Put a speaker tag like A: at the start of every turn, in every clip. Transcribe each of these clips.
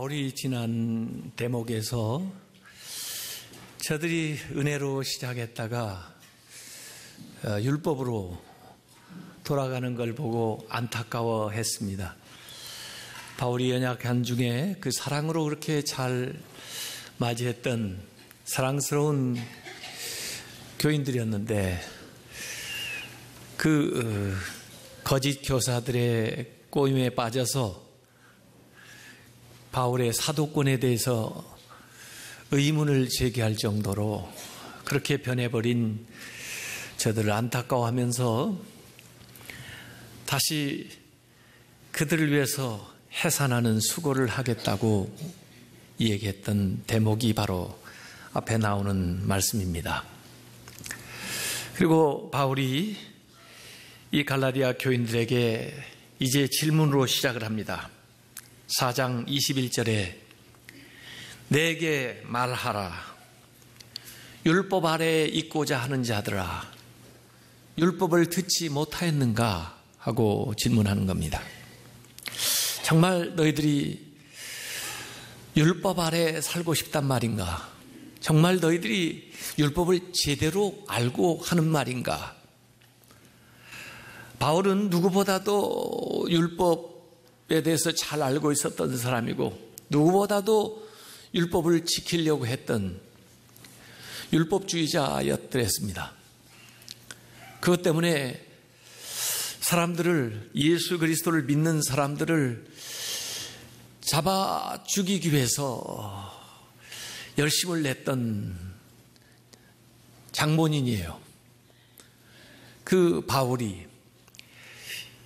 A: 바울이 지난 대목에서 저들이 은혜로 시작했다가 율법으로 돌아가는 걸 보고 안타까워했습니다. 바울이 연약한 중에 그 사랑으로 그렇게 잘 맞이했던 사랑스러운 교인들이었는데 그 거짓 교사들의 꼬임에 빠져서 바울의 사도권에 대해서 의문을 제기할 정도로 그렇게 변해버린 저들을 안타까워하면서 다시 그들을 위해서 해산하는 수고를 하겠다고 얘기했던 대목이 바로 앞에 나오는 말씀입니다. 그리고 바울이 이 갈라디아 교인들에게 이제 질문으로 시작을 합니다. 4장 21절에 내게 말하라. 율법 아래에 있고자 하는 자들아, 율법을 듣지 못하였는가? 하고 질문하는 겁니다. 정말 너희들이 율법 아래 살고 싶단 말인가? 정말 너희들이 율법을 제대로 알고 하는 말인가? 바울은 누구보다도 율법에 대해서 잘 알고 있었던 사람이고 누구보다도 율법을 지키려고 했던 율법주의자였더랬습니다. 그것 때문에 사람들을, 예수 그리스도를 믿는 사람들을 잡아 죽이기 위해서 열심을 냈던 장본인이에요. 그 바울이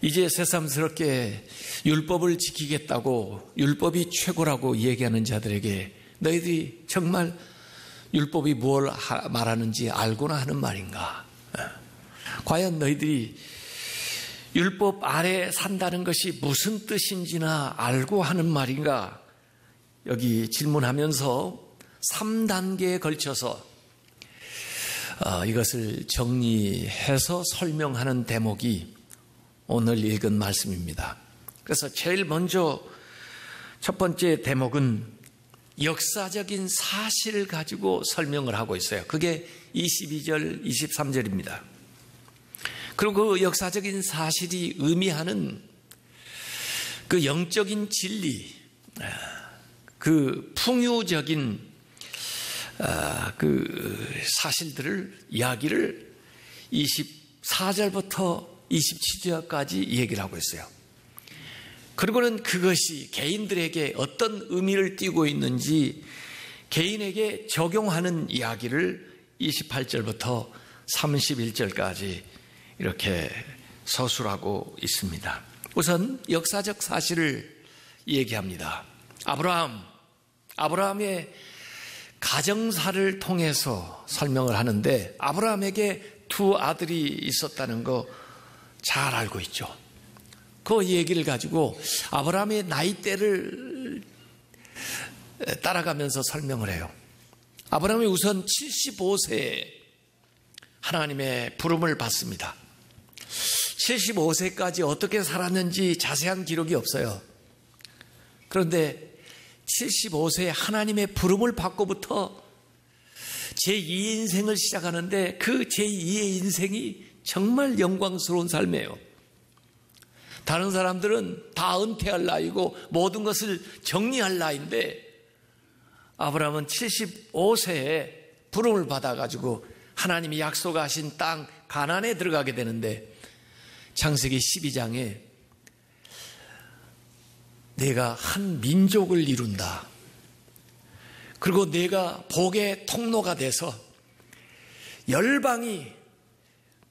A: 이제 새삼스럽게 율법을 지키겠다고, 율법이 최고라고 얘기하는 자들에게 너희들이 정말 율법이 뭘 말하는지 알고나 하는 말인가? 과연 너희들이 율법 아래 산다는 것이 무슨 뜻인지나 알고 하는 말인가? 여기 질문하면서 3단계에 걸쳐서 이것을 정리해서 설명하는 대목이 오늘 읽은 말씀입니다. 그래서 제일 먼저 첫 번째 대목은 역사적인 사실을 가지고 설명을 하고 있어요. 그게 22절, 23절입니다. 그리고 그 역사적인 사실이 의미하는 그 영적인 진리, 그 풍요적인 그 사실들을, 이야기를 24절부터 27절까지 얘기를 하고 있어요. 그리고는 그것이 개인들에게 어떤 의미를 띠고 있는지 개인에게 적용하는 이야기를 28절부터 31절까지 이렇게 서술하고 있습니다. 우선 역사적 사실을 얘기합니다. 아브라함의 가정사를 통해서 설명을 하는데 아브라함에게 두 아들이 있었다는 거 잘 알고 있죠. 그 얘기를 가지고 아브라함의 나이대를 따라가면서 설명을 해요. 아브라함이 우선 75세에 하나님의 부름을 받습니다. 75세까지 어떻게 살았는지 자세한 기록이 없어요. 그런데 75세에 하나님의 부름을 받고부터 제2의 인생을 시작하는데 그 제2의 인생이 정말 영광스러운 삶이에요. 다른 사람들은 다 은퇴할 나이고 모든 것을 정리할 나이인데 아브라함은 75세에 부름을 받아가지고 하나님이 약속하신 땅 가나안에 들어가게 되는데 창세기 12장에 내가 한 민족을 이룬다. 그리고 내가 복의 통로가 돼서 열방이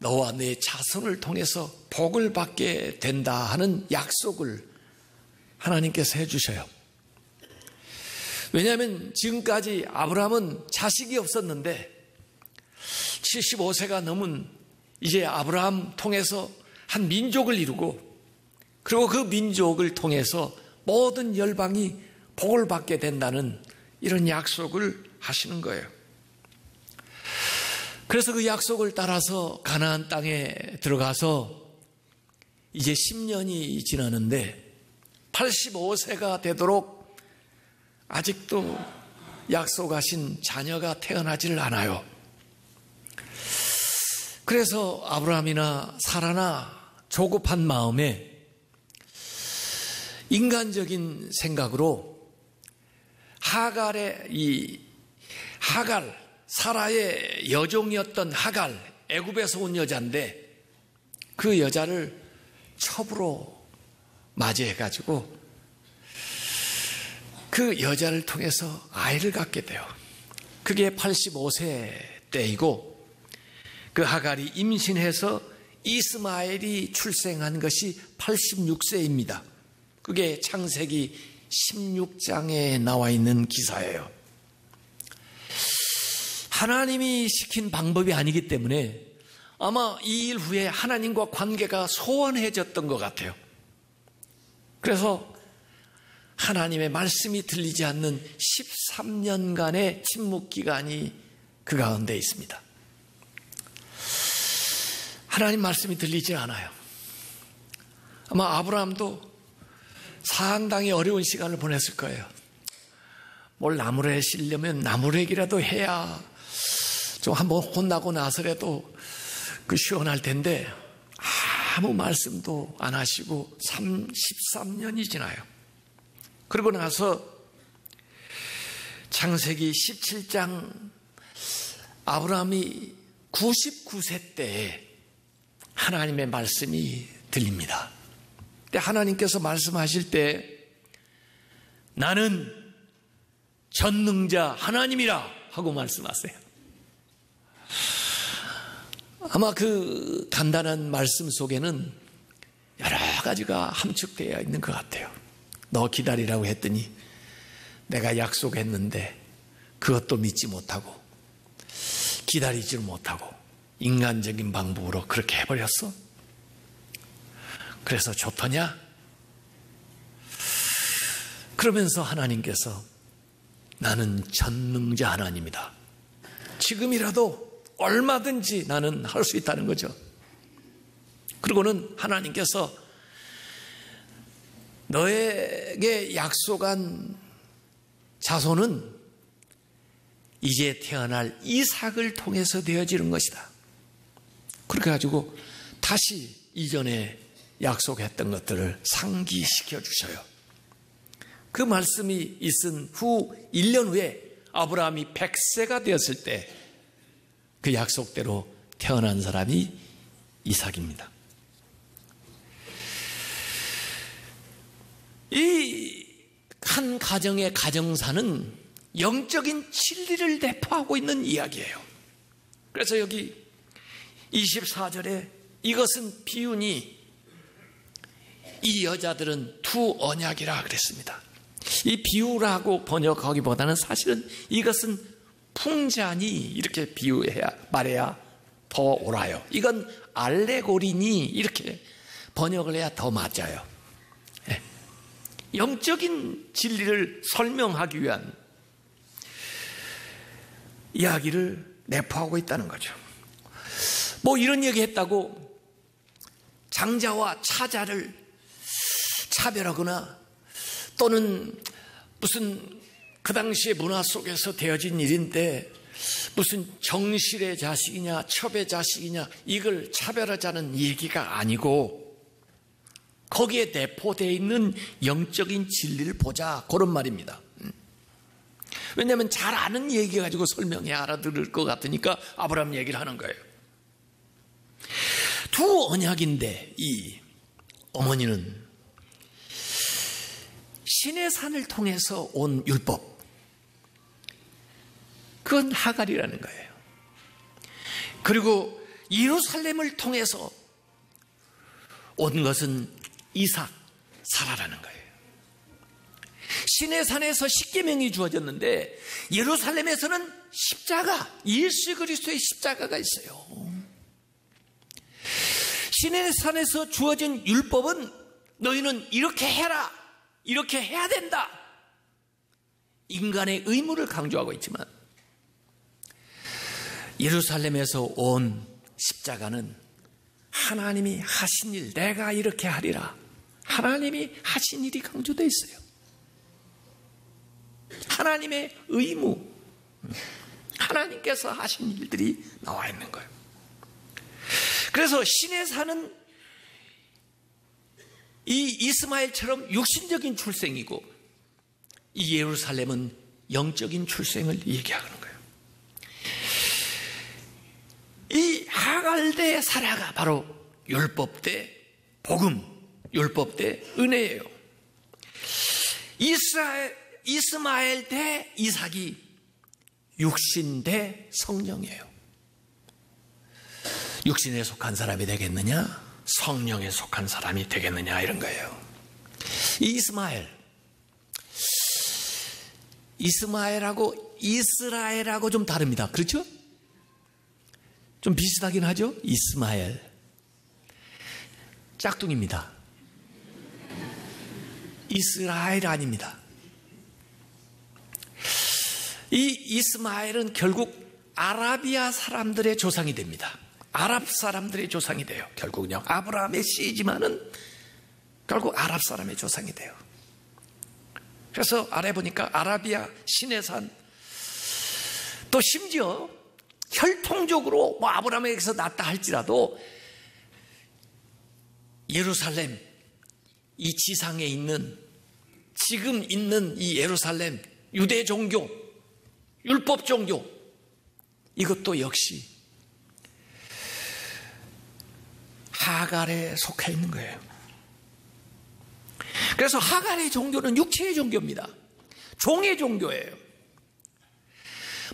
A: 너와 내 자손을 통해서 복을 받게 된다 하는 약속을 하나님께서 해주셔요. 왜냐하면 지금까지 아브라함은 자식이 없었는데 75세가 넘은 이제 아브라함 통해서 한 민족을 이루고 그리고 그 민족을 통해서 모든 열방이 복을 받게 된다는 이런 약속을 하시는 거예요. 그래서 그 약속을 따라서 가나안 땅에 들어가서 이제 10년이 지나는데 85세가 되도록 아직도 약속하신 자녀가 태어나질 않아요. 그래서 아브라함이나 사라나 조급한 마음에 인간적인 생각으로 사라의 여종이었던 하갈, 애굽에서 온 여자인데 그 여자를 첩으로 맞이해가지고 그 여자를 통해서 아이를 갖게 돼요. 그게 85세 때이고 그 하갈이 임신해서 이스마엘이 출생한 것이 86세입니다. 그게 창세기 16장에 나와 있는 기사예요. 하나님이 시킨 방법이 아니기 때문에 아마 이 일 후에 하나님과 관계가 소원해졌던 것 같아요. 그래서 하나님의 말씀이 들리지 않는 13년간의 침묵 기간이 그 가운데 있습니다. 하나님 말씀이 들리지 않아요. 아마 아브라함도 상당히 어려운 시간을 보냈을 거예요. 뭘 나무래 씌려면 나무래기라도 해야 좀 한번 혼나고 나서라도 그 시원할 텐데 아무 말씀도 안 하시고 13년이 지나요. 그러고 나서 창세기 17장 아브라함이 99세 때에 하나님의 말씀이 들립니다. 근데 하나님께서 말씀하실 때 나는 전능자 하나님이라 하고 말씀하세요. 아마 그 간단한 말씀 속에는 여러 가지가 함축되어 있는 것 같아요. 너 기다리라고 했더니 내가 약속했는데 그것도 믿지 못하고 기다리지를 못하고 인간적인 방법으로 그렇게 해버렸어? 그래서 좋더냐? 그러면서 하나님께서 나는 전능자 하나님이다. 지금이라도 얼마든지 나는 할 수 있다는 거죠. 그리고는 하나님께서 너에게 약속한 자손은 이제 태어날 이삭을 통해서 되어지는 것이다. 그렇게 가지고 다시 이전에 약속했던 것들을 상기시켜 주셔요. 그 말씀이 있은 후 1년 후에 아브라함이 100세가 되었을 때 그 약속대로 태어난 사람이 이삭입니다. 이 한 가정의 가정사는 영적인 진리를 내포하고 있는 이야기예요. 그래서 여기 24절에 이것은 비유니 이 여자들은 두 언약이라 그랬습니다. 이 비유라고 번역하기보다는 사실은 이것은 풍자니 이렇게 비유해야 말해야 더 옳아요. 이건 알레고리니 이렇게 번역을 해야 더 맞아요. 네. 영적인 진리를 설명하기 위한 이야기를 내포하고 있다는 거죠. 뭐 이런 얘기 했다고 장자와 차자를 차별하거나 또는 무슨 그 당시의 문화 속에서 되어진 일인데 무슨 정실의 자식이냐 첩의 자식이냐 이걸 차별하자는 얘기가 아니고 거기에 내포되어 있는 영적인 진리를 보자 그런 말입니다. 왜냐하면 잘 아는 얘기 가지고 설명해 알아들을 것 같으니까 아브라함 얘기를 하는 거예요. 두 언약인데 이 어머니는 시내산을 통해서 온 율법, 그건 하갈이라는 거예요. 그리고 예루살렘을 통해서 온 것은 이삭, 사라라는 거예요. 시내산에서 십계명이 주어졌는데 예루살렘에서는 십자가, 예수 그리스도의 십자가가 있어요. 시내산에서 주어진 율법은 너희는 이렇게 해라, 이렇게 해야 된다. 인간의 의무를 강조하고 있지만 예루살렘에서 온 십자가는 하나님이 하신 일, 내가 이렇게 하리라. 하나님이 하신 일이 강조되어 있어요. 하나님의 의무, 하나님께서 하신 일들이 나와 있는 거예요. 그래서 시내산은 이 이스마엘처럼 육신적인 출생이고 이 예루살렘은 영적인 출생을 얘기하는 거예요. 이 하갈 대 사라가 바로 율법 대 복음, 율법 대 은혜예요. 이스마엘 대 이삭이 육신 대 성령이에요. 육신에 속한 사람이 되겠느냐, 성령에 속한 사람이 되겠느냐, 이런 거예요. 이 이스마엘하고 이스라엘하고 좀 다릅니다. 그렇죠? 좀 비슷하긴 하죠? 이스마엘 짝퉁입니다. 이스라엘 아닙니다. 이 이스마엘은 결국 아라비아 사람들의 조상이 됩니다. 아랍 사람들의 조상이 돼요. 결국은요, 아브라함의 씨지만은 결국 아랍 사람의 조상이 돼요. 그래서 아래 보니까 아라비아 시내산, 또 심지어 혈통적으로 뭐 아브라함에게서 났다 할지라도 예루살렘, 이 지상에 있는, 지금 있는 이 예루살렘 유대 종교, 율법 종교, 이것도 역시 하갈에 속해 있는 거예요. 그래서 하갈의 종교는 육체의 종교입니다. 종의 종교예요.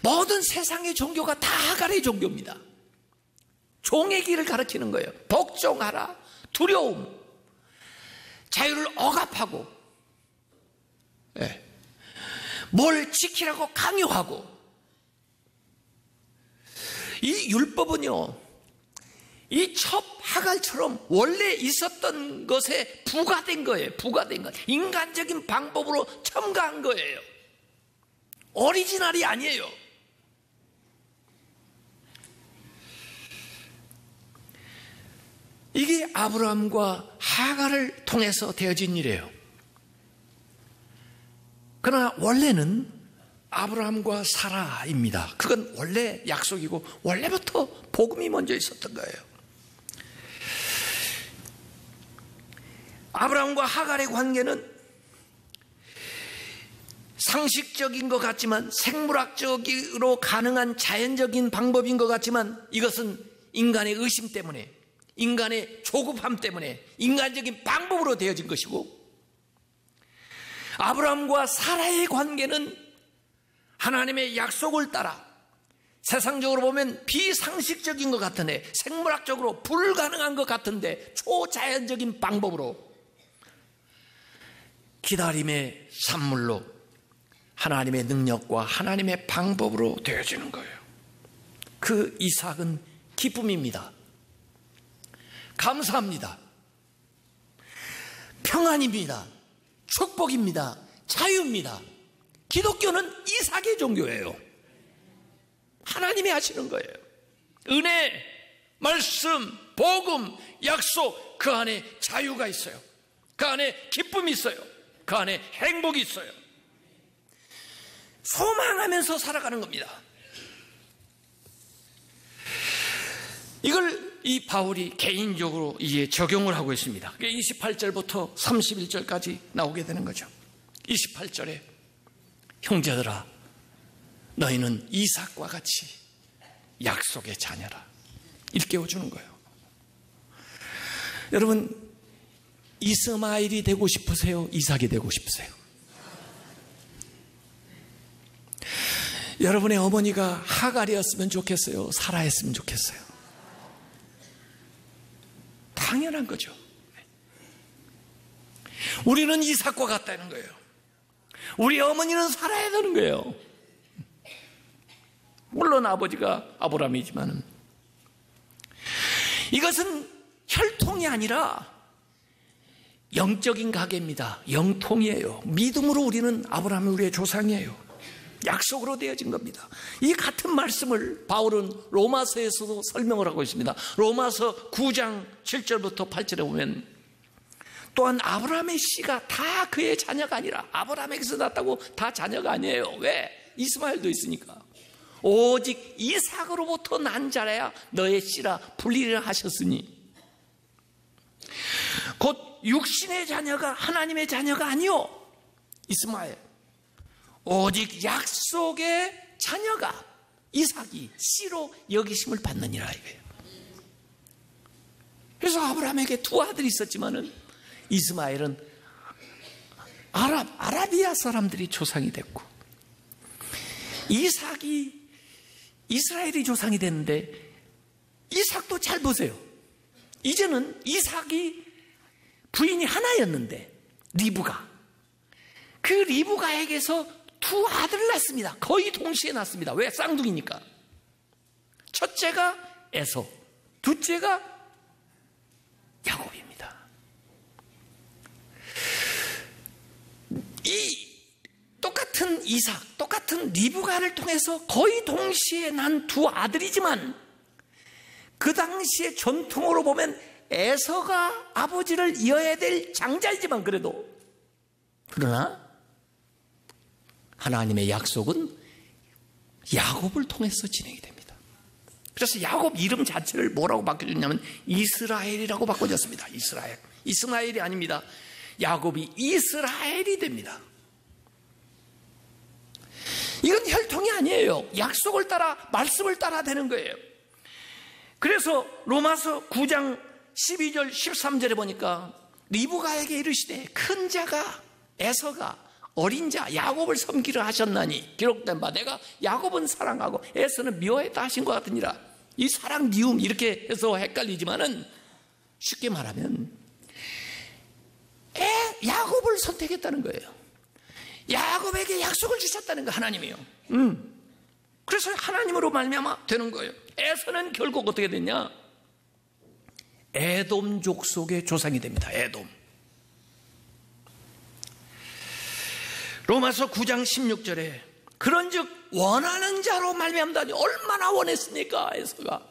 A: 모든 세상의 종교가 다 하갈의 종교입니다. 종의 길을 가르치는 거예요. 복종하라, 두려움, 자유를 억압하고, 뭘 지키라고 강요하고. 이 율법은요, 이 첩 하갈처럼 원래 있었던 것에 부과된 거예요. 부과된 것. 인간적인 방법으로 첨가한 거예요. 오리지널이 아니에요. 이게 아브라함과 하갈을 통해서 되어진 일이에요. 그러나 원래는 아브라함과 사라입니다. 그건 원래 약속이고 원래부터 복음이 먼저 있었던 거예요. 아브라함과 하갈의 관계는 상식적인 것 같지만, 생물학적으로 가능한 자연적인 방법인 것 같지만, 이것은 인간의 의심 때문에, 인간의 조급함 때문에 인간적인 방법으로 되어진 것이고, 아브라함과 사라의 관계는 하나님의 약속을 따라 세상적으로 보면 비상식적인 것 같은데, 생물학적으로 불가능한 것 같은데 초자연적인 방법으로, 기다림의 산물로 하나님의 능력과 하나님의 방법으로 되어지는 거예요. 그 이삭은 기쁨입니다. 감사합니다. 평안입니다. 축복입니다. 자유입니다. 기독교는 이삭의 종교예요. 하나님이 하시는 거예요. 은혜, 말씀, 복음, 약속, 그 안에 자유가 있어요. 그 안에 기쁨이 있어요. 그 안에 행복이 있어요. 소망하면서 살아가는 겁니다. 이걸 이 바울이 개인적으로 이제 적용을 하고 있습니다. 28절부터 31절까지 나오게 되는 거죠. 28절에 형제들아, 너희는 이삭과 같이 약속의 자녀라, 이렇게 깨워주는 거예요. 여러분, 이스마엘이 되고 싶으세요? 이삭이 되고 싶으세요? 여러분의 어머니가 하갈이었으면 좋겠어요? 사라였으면 좋겠어요? 당연한 거죠. 우리는 이삭과 같다는 거예요. 우리 어머니는 살아야 되는 거예요. 물론 아버지가 아브라함이지만, 이것은 혈통이 아니라 영적인 가계입니다. 영통이에요. 믿음으로 우리는 아브라함이 우리의 조상이에요. 약속으로 되어진 겁니다. 이 같은 말씀을 바울은 로마서에서도 설명을 하고 있습니다. 로마서 9장 7절부터 8절에 보면, 또한 아브라함의 씨가 다 그의 자녀가 아니라 아브라함에게서 났다고 다 자녀가 아니에요. 왜? 이스마엘도 있으니까. 오직 이삭으로부터 난 자라야 너의 씨라 불리려 하셨으니 곧 육신의 자녀가 하나님의 자녀가 아니요 이스마엘 오직 약속의 자녀가 이삭이 씨로 여기심을 받느니라 이거예요. 그래서 아브라함에게 두 아들이 있었지만은 이스마엘은 아라비아 사람들이 조상이 됐고 이삭이 이스라엘이 조상이 됐는데 이삭도 잘 보세요. 이제는 이삭이 부인이 하나였는데 리브가 그 리브가에게서 두 아들을 낳습니다. 거의 동시에 낳습니다. 왜? 쌍둥이니까. 첫째가 에서, 둘째가 야곱입니다. 이 똑같은 이삭, 똑같은 리브가를 통해서 거의 동시에 난 두 아들이지만 그 당시의 전통으로 보면 에서가 아버지를 이어야 될 장자이지만 그러나 하나님의 약속은 야곱을 통해서 진행이 됩니다. 그래서 야곱 이름 자체를 뭐라고 바꿔줬냐면 이스라엘이라고 바꿔줬습니다. 이스마엘이 아닙니다. 야곱이 이스라엘이 됩니다. 이건 혈통이 아니에요. 약속을 따라 말씀을 따라 되는 거예요. 그래서 로마서 9장 12절 13절에 보니까 리브가에게 이르시되 큰 자가 에서가 어린 자 야곱을 섬기려 하셨나니 기록된 바 내가 야곱은 사랑하고 에서는 미워했다 하신 것 같으니라. 이 사랑 미움 이렇게 해서 헷갈리지만은 쉽게 말하면 야곱을 선택했다는 거예요. 야곱에게 약속을 주셨다는 거 하나님이요. 그래서 하나님으로 말미암아 되는 거예요. 에서는 결국 어떻게 됐냐? 에돔족 속의 조상이 됩니다. 에돔. 로마서 9장 16절에 그런즉 원하는 자로 말미암다니 얼마나 원했습니까? 에서가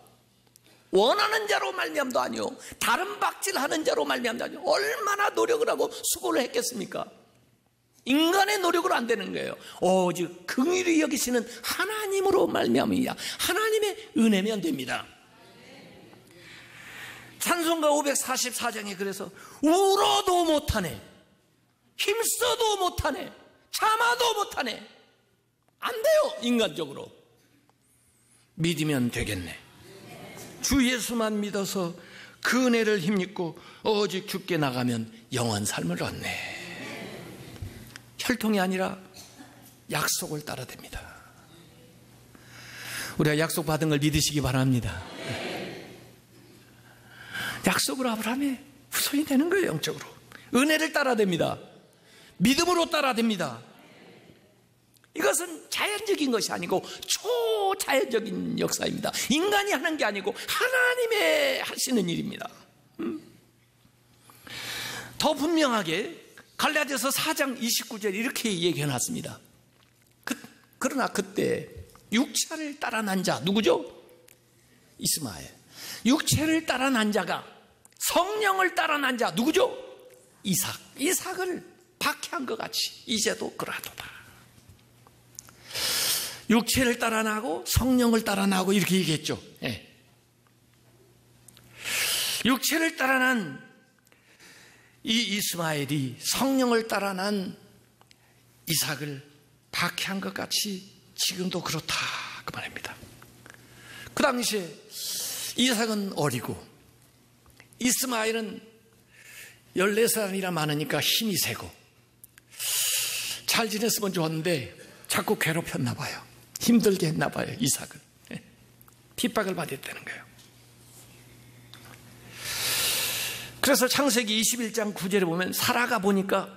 A: 원하는 자로 말미암도 아니요 다른 박질하는 자로 말미암다니 얼마나 노력을 하고 수고를 했겠습니까? 인간의 노력으로 안 되는 거예요. 오직 긍휼히 여기시는 하나님으로 말미암이야 하나님의 은혜면 됩니다. 찬송가 544장에 그래서 울어도 못하네, 힘써도 못하네, 참아도 못하네. 안 돼요. 인간적으로 믿으면 되겠네. 주 예수만 믿어서 그 은혜를 힘입고 오직 주께 나가면 영원 삶을 얻네. 혈통이 아니라 약속을 따라 됩니다. 우리가 약속 받은 걸 믿으시기 바랍니다. 약속으로 아브라함의 후손이 되는 거예요. 영적으로 은혜를 따라 됩니다. 믿음으로 따라 됩니다. 이것은 자연적인 것이 아니고 초자연적인 역사입니다. 인간이 하는 게 아니고 하나님의 하시는 일입니다. 더 분명하게 갈라디아서 4장 29절 이렇게 얘기해놨습니다. 그러나 그때 육체를 따라 난 자 누구죠? 이스마엘. 육체를 따라 난 자가 성령을 따라 난 자 누구죠? 이삭을 박해한 것 같이 이제도 그라도다. 육체를 따라 나고 성령을 따라 나고 이렇게 얘기했죠. 네. 육체를 따라 난 이 이스마엘이 성령을 따라 난 이삭을 박해한 것 같이 지금도 그렇다 그 말입니다. 그 당시에 이삭은 어리고 이스마엘은 14살이나 많으니까 힘이 세고 잘 지냈으면 좋았는데 자꾸 괴롭혔나 봐요. 힘들게 했나 봐요. 이삭은 핍박을 받았다는 거예요. 그래서 창세기 21장 9절에 보면 사라가 보니까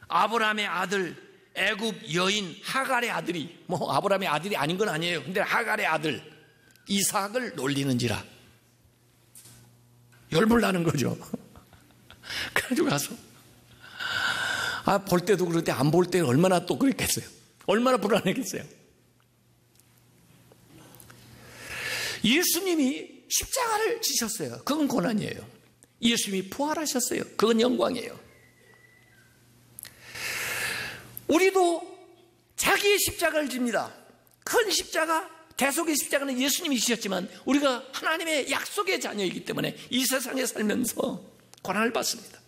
A: 아브라함의 아들 애굽 여인 하갈의 아들이 아브라함의 아들이 아닌 건 아니에요. 근데 하갈의 아들 이삭을 놀리는지라 열불 나는 거죠. 그래가지고 가서 볼 때도 그런데 안 볼 때 얼마나 또 그랬겠어요. 얼마나 불안했겠어요. 예수님이 십자가를 지셨어요. 그건 고난이에요. 예수님이 부활하셨어요. 그건 영광이에요. 우리도 자기의 십자가를 집니다. 큰 십자가, 대속의 십자가는 예수님이 지셨지만 우리가 하나님의 약속의 자녀이기 때문에 이 세상에 살면서 고난을 받습니다.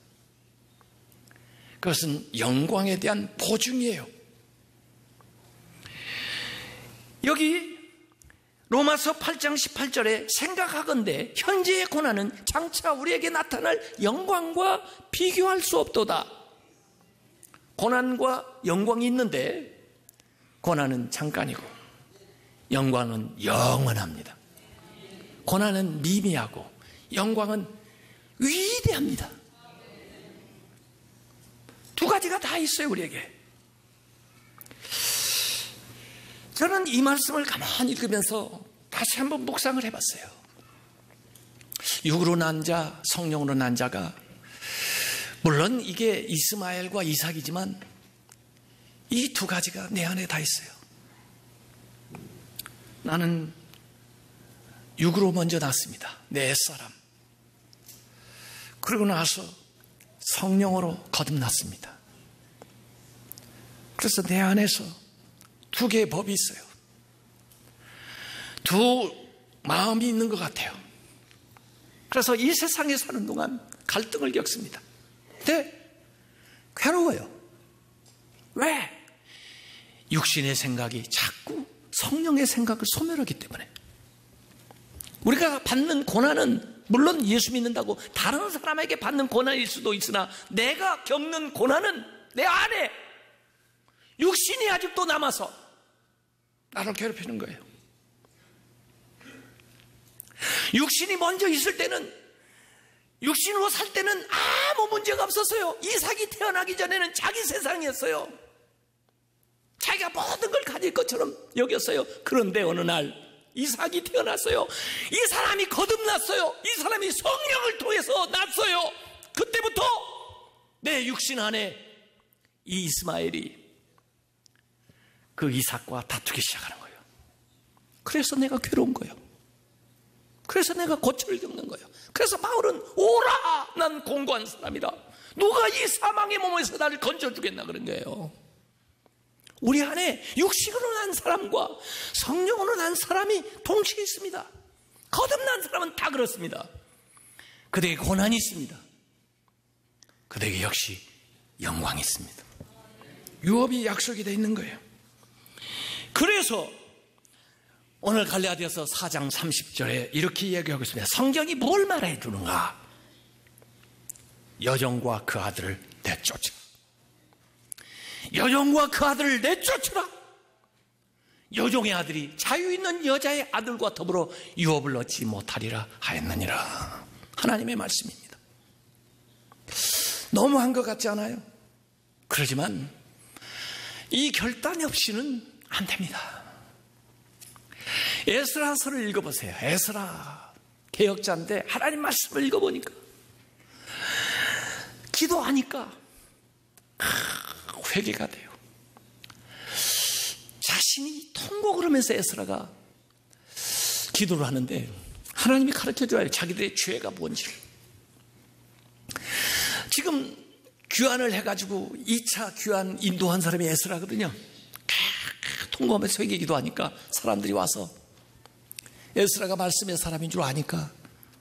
A: 그것은 영광에 대한 보증이에요. 여기 로마서 8장 18절에 생각하건대 현재의 고난은 장차 우리에게 나타날 영광과 비교할 수 없도다. 고난과 영광이 있는데 고난은 잠깐이고 영광은 영원합니다. 고난은 미미하고 영광은 위대합니다. 두 가지가 다 있어요, 우리에게. 저는 이 말씀을 가만히 읽으면서 다시 한번 묵상을 해봤어요. 육으로 난 자, 성령으로 난 자가, 물론 이게 이스마엘과 이삭이지만 이 두 가지가 내 안에 다 있어요. 나는 육으로 먼저 났습니다. 내 옛사람. 그러고 나서 성령으로 거듭났습니다. 그래서 내 안에서 두 개의 법이 있어요. 두 마음이 있는 것 같아요. 그래서 이 세상에 사는 동안 갈등을 겪습니다. 근데 괴로워요. 왜? 육신의 생각이 자꾸 성령의 생각을 소멸하기 때문에. 우리가 받는 고난은 물론 예수 믿는다고 다른 사람에게 받는 고난일 수도 있으나 내가 겪는 고난은 내 안에 육신이 아직도 남아서 나를 괴롭히는 거예요. 육신이 먼저 있을 때는, 육신으로 살 때는 아무 문제가 없었어요. 이삭이 태어나기 전에는 자기 세상이었어요. 자기가 모든 걸 가질 것처럼 여겼어요. 그런데 어느 날 이삭이 태어났어요. 이 사람이 거듭났어요. 이 사람이 성령을 통해서 났어요. 그때부터 내 육신 안에 이 이스마엘이 그 이삭과 다투기 시작하는 거예요. 그래서 내가 괴로운 거예요. 그래서 내가 고초를 겪는 거예요. 그래서 바울은 오라, 난 공고한 사람이다. 누가 이 사망의 몸에서 나를 건져주겠나 그런 거예요. 우리 안에 육신으로 난 사람과 성령으로 난 사람이 동시에 있습니다. 거듭난 사람은 다 그렇습니다. 그들에게 고난이 있습니다. 그들에게 역시 영광이 있습니다. 유업이 약속이 되어 있는 거예요. 그래서 오늘 갈라디아서 4장 30절에 이렇게 이야기하고 있습니다. 성경이 뭘 말해 주는가? 여종과 그 아들을 내쫓으라. 여종과 그 아들을 내쫓으라. 여종의 아들이 자유 있는 여자의 아들과 더불어 유업을 얻지 못하리라 하였느니라. 하나님의 말씀입니다. 너무한 것 같지 않아요? 그러지만 이 결단이 없이는 안 됩니다. 에스라서를 읽어보세요. 에스라 개혁자인데 하나님 말씀을 읽어보니까 기도하니까 회개가 돼요. 자신이 통곡을 하면서 에스라가 기도를 하는데 하나님이 가르쳐줘야 자기들의 죄가 뭔지를. 지금 귀환을 해가지고 2차 귀환 인도한 사람이 에스라거든요. 통곡하면서 회개 기도하니까 사람들이 와서 에스라가 말씀의 사람인 줄 아니까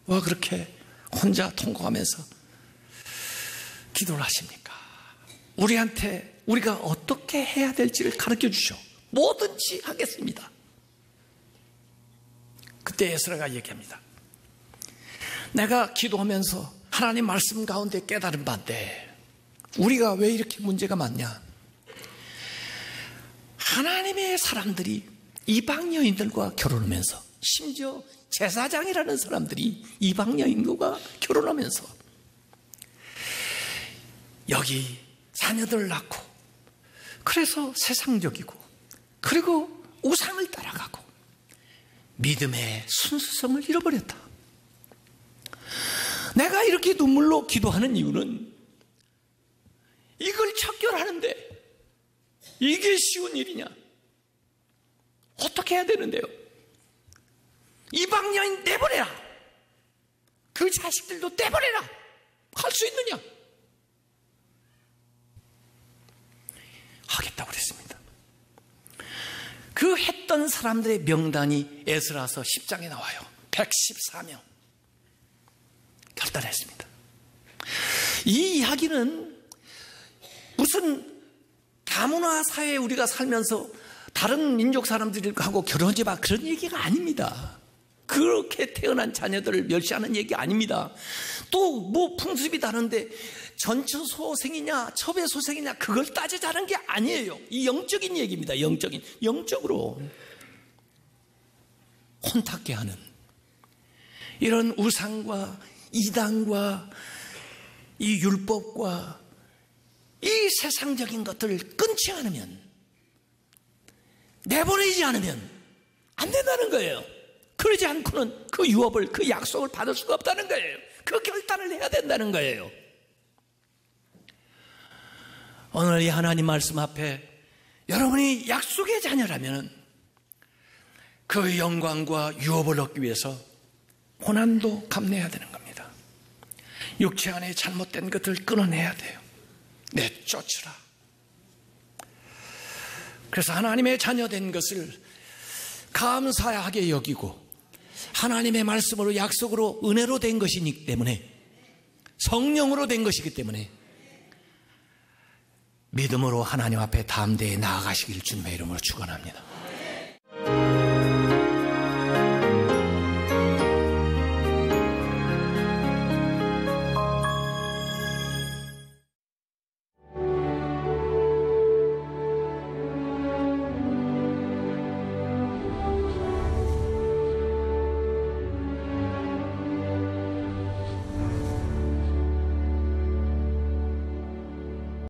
A: 왜 그렇게 혼자 통곡하면서 기도를 하십니까? 우리한테 우리가 어떻게 해야 될지를 가르쳐 주셔. 뭐든지 하겠습니다. 그때 에스라가 얘기합니다. 내가 기도하면서 하나님 말씀 가운데 깨달은 바인데 우리가 왜 이렇게 문제가 많냐? 하나님의 사람들이 이방 여인들과 결혼하면서, 심지어 제사장이라는 사람들이 이방 여인과 결혼하면서 여기 자녀들을 낳고, 그래서 세상적이고, 그리고 우상을 따라가고 믿음의 순수성을 잃어버렸다. 내가 이렇게 눈물로 기도하는 이유는 이걸 척결하는데 이게 쉬운 일이냐? 어떻게 해야 되는데요? 이방 여인 내보내라. 그 자식들도 내보내라. 할 수 있느냐? 하겠다고 그랬습니다. 그 했던 사람들의 명단이 에스라서 10장에 나와요. 114명 결단했습니다. 이 이야기는 무슨 다문화 사회에 우리가 살면서 다른 민족 사람들하고 결혼하지 마 그런 얘기가 아닙니다. 그렇게 태어난 자녀들을 멸시하는 얘기 아닙니다. 또 뭐 풍습이 다른데 전처소생이냐 첩외소생이냐 그걸 따지자는 게 아니에요. 이 영적인 얘기입니다. 영적으로 혼탁게 하는 이런 우상과 이단과 이 율법과 이 세상적인 것들을 끊지 않으면, 내보내지 않으면 안 된다는 거예요. 그러지 않고는 그 유업을, 그 약속을 받을 수가 없다는 거예요. 그 결단을 해야 된다는 거예요. 오늘 이 하나님 말씀 앞에 여러분이 약속의 자녀라면 그 영광과 유업을 얻기 위해서 고난도 감내해야 되는 겁니다. 육체 안에 잘못된 것들을 끊어내야 돼요. 내쫓으라. 그래서 하나님의 자녀된 것을 감사하게 여기고 하나님의 말씀으로 약속으로 은혜로 된 것이기 때문에, 성령으로 된 것이기 때문에 믿음으로 하나님 앞에 담대히 나아가시길 주님의 이름으로 축원합니다.